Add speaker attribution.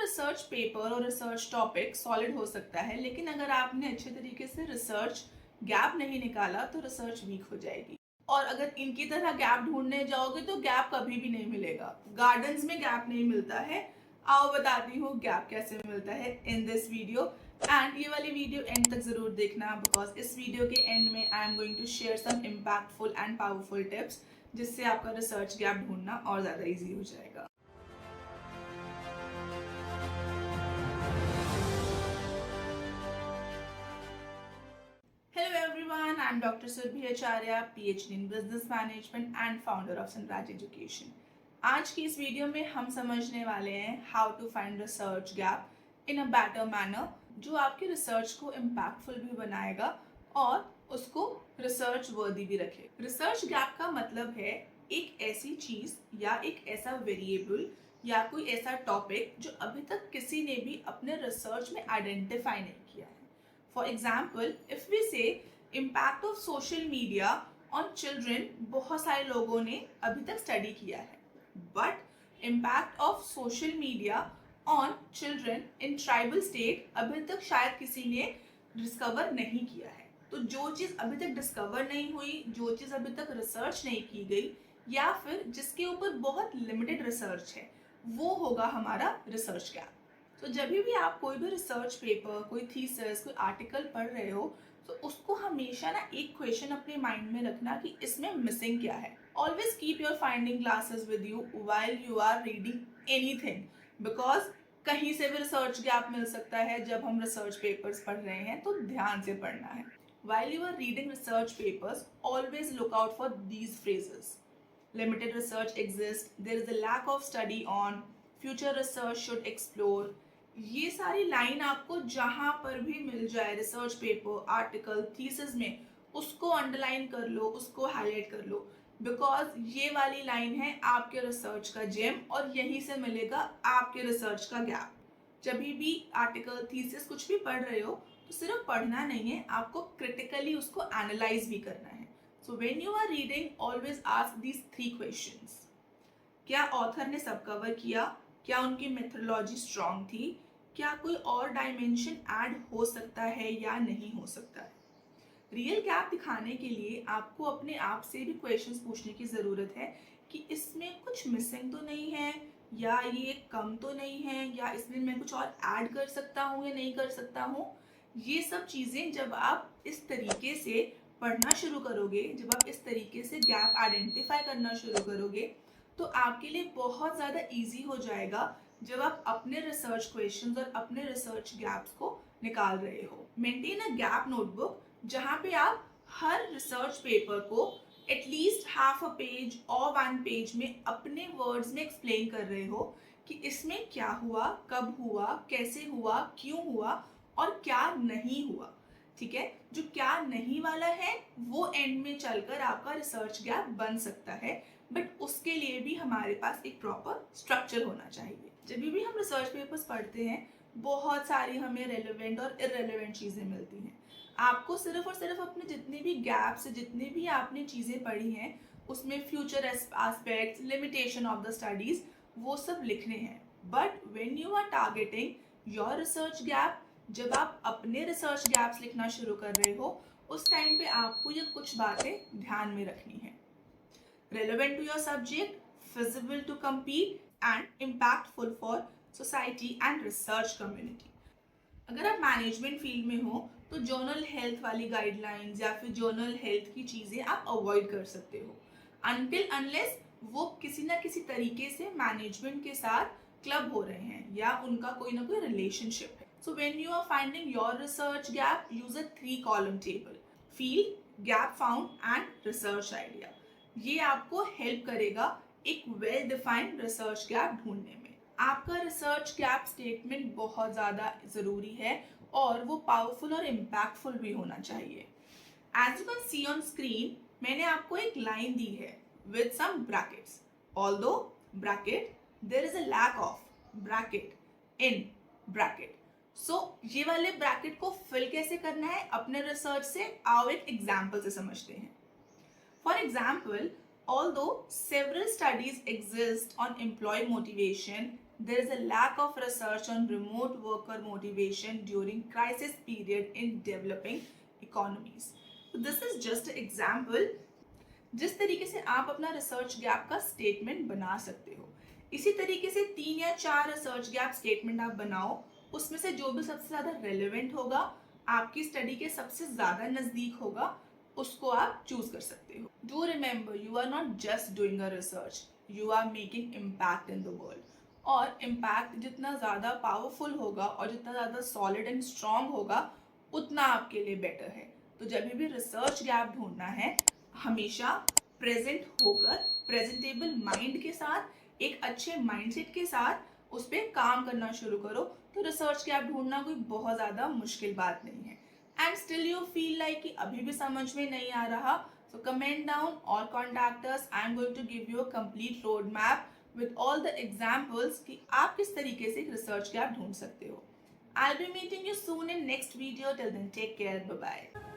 Speaker 1: Research paper और research topic solid हो सकता है, लेकिन अगर आपने अच्छे तरीके से रिसर्च गैप नहीं निकाला तो रिसर्च वीक हो जाएगी। और अगर इनकी तरह गैप ढूंढने जाओगे तो गैप कभी भी नहीं मिलेगा। गार्डन्स में गैप नहीं मिलता है। आओ बताती हूँ गैप कैसे मिलता है इन दिस वीडियो। एंड ये वाली वीडियो एंड तक जरूर देखना, बिकॉज इस वीडियो के एंड में I am going to share some impactful and powerful tips, जिससे आपका रिसर्च गैप ढूंढना और ज़्यादा ईजी हो जाएगा। Hello everyone, I'm Dr. Surbhi Acharya, PhD in Business Management and founder of Sunraj Education. आज की इस वीडियो में हम समझने वाले हैं how to find research gap in a better manner, जो आपके रिसर्च को इम्पैक्टफुल भी बनाएगा और उसको रिसर्च वर्दी भी रखे। रिसर्च गैप का मतलब है एक ऐसी चीज या एक ऐसा वेरिएबल या कोई ऐसा टॉपिक जो अभी तक किसी ने भी अपने रिसर्च में आइडेंटिफाई नहीं किया है। For example, if we say impact of social media on children, बहुत सारे लोगों ने अभी तक स्टडी किया है, but impact of social media on children in tribal state अभी तक शायद किसी ने डिस्कवर नहीं किया है। तो जो चीज़ अभी तक डिस्कवर नहीं हुई, जो चीज़ अभी तक रिसर्च नहीं की गई, या फिर जिसके ऊपर बहुत लिमिटेड रिसर्च है, वो होगा हमारा रिसर्च गैप। तो जब भी आप कोई भी रिसर्च पेपर, कोई थीसिस, कोई आर्टिकल पढ़ रहे हो, तो उसको हमेशा ना एक क्वेश्चन अपने माइंड में रखना कि इसमें मिसिंग क्या है। Always keep your finding glasses with you while you are reading anything, because कहीं से भी रिसर्च गैप मिल सकता है। जब हम रिसर्च पेपर्स पढ़ रहे हैं तो ध्यान से पढ़ना है। While you are reading research papers, always look out for these phrases: limited research exists, there is a lack of study on, future research should explore। ये सारी लाइन आपको जहां पर भी मिल जाए रिसर्च पेपर, आर्टिकल, थीसिस में, उसको underline कर लो, उसको हाईलाइट कर लो, बिकॉज ये वाली लाइन है आपके रिसर्च का जेम और यहीं से मिलेगा आपके रिसर्च का गैप। जब भी आर्टिकल, थीसिस कुछ भी पढ़ रहे हो तो सिर्फ पढ़ना नहीं है, आपको क्रिटिकली उसको एनालाइज भी करना है। So when you are reading, always ask these 3 questions. क्या ऑथर ने सब कवर किया? क्या उनकी मेथोडोलॉजी स्ट्रॉन्ग थी? क्या कोई और डायमेंशन ऐड हो सकता है या नहीं हो सकता है? रियल गैप दिखाने के लिए आपको अपने आप से भी क्वेश्चंस पूछने की ज़रूरत है कि इसमें कुछ मिसिंग तो नहीं है, या ये कम तो नहीं है, या इसमें मैं कुछ और ऐड कर सकता हूँ या नहीं कर सकता हूँ। ये सब चीज़ें जब आप इस तरीके से पढ़ना शुरू करोगे, जब आप इस तरीके से गैप आइडेंटिफाई करना शुरू करोगे, तो आपके लिए बहुत ज़्यादा इजी हो जाएगा जब आप अपने रिसर्च क्वेश्चंस और अपने रिसर्च गैप्स को निकाल रहे हो। मेंटेन अ गैप नोटबुक, जहाँ पे आप हर रिसर्च पेपर को एटलीस्ट हाफ अ पेज और 1 पेज में अपने वर्ड्स में एक्सप्लेन कर रहे हो कि इसमें क्या हुआ, कब हुआ, कैसे हुआ, क्यों हुआ और क्या नहीं हुआ। ठीक है, जो क्या नहीं वाला है वो एंड में चलकर आपका रिसर्च गैप बन सकता है, बट उसके लिए भी हमारे पास एक प्रॉपर स्ट्रक्चर होना चाहिए। जब भी हम रिसर्च पेपर्स पढ़ते हैं, बहुत सारी हमें रेलेवेंट और इररेलेवेंट चीज़ें मिलती हैं। आपको सिर्फ और सिर्फ अपने जितने भी गैप्स, जितने भी आपने चीज़ें पढ़ी हैं, उसमें future aspects, limitation of the studies, वो सब लिखने हैं। But when you are targeting your research gap, जब आप अपने रिसर्च गैप्स लिखना शुरू कर रहे हो, उस टाइम पे आपको ये कुछ बातें ध्यान में रखनी है। Relevant to your subject, feasible to compete and impactful for society and research community. अगर आप मैनेजमेंट फील्ड में हो तो जर्नल हेल्थ वाली गाइडलाइंस या फिर जर्नल हेल्थ की चीज़ें आप अवॉइड कर सकते हो, अनटिल अनलेस वो किसी ना किसी तरीके से मैनेजमेंट के साथ क्लब हो रहे हैं या उनका कोई ना कोई रिलेशनशिप है। So when you are finding your research gap, use a 3 column table: field, gap found and research idea. ये आपको हेल्प करेगा एक वेल डिफाइंड रिसर्च गैप ढूंढने में। आपका रिसर्च गैप स्टेटमेंट बहुत ज़्यादा ज़रूरी है और वो पावरफुल और इम्पैक्टफुल भी होना चाहिए। As you can see on screen, मैंने आपको एक लाइन दी है with some brackets. Although bracket, there is a lack of bracket in bracket. So ये वाले ब्रैकेट को फिल कैसे करना है अपने रिसर्च से, आओ एक एग्जाम्पल से समझते हैं। For example, although several studies exist on employee motivation, there is a lack of research on remote worker motivation during crisis period in developing economies. So this is just an example जिस तरीके से आप अपना research gap का statement बना सकते हो। इसी तरीके से 3 या 4 रिसर्च गैप स्टेटमेंट आप बनाओ, उसमें से जो भी सबसे ज़्यादा रेलेवेंट होगा, आपकी स्टडी के सबसे ज़्यादा नज़दीक होगा, उसको आप चूज कर सकते हो। Do remember, you are not just doing a research, you are making impact in the world. और इम्पैक्ट जितना ज़्यादा पावरफुल होगा और जितना ज़्यादा सॉलिड एंड स्ट्रांग होगा, उतना आपके लिए बेटर है। तो जब भी रिसर्च गैप ढूंढना है, हमेशा प्रेजेंट होकर, प्रेजेंटेबल माइंड के साथ, एक अच्छे माइंडसेट के साथ उस पर काम करना शुरू करो। तो रिसर्च गैप ढूंढना कोई बहुत ज़्यादा मुश्किल बात नहीं है। And still you feel like कि अभी भी समझ में नहीं आ रहा, सो कमेंट डाउन और contact us. I am going to give you a complete road map with all the examples कि आप किस तरीके से एक रिसर्च गैप ढूंढ सकते हो। I'll be meeting you soon in next video. Till then, take care. Bye bye.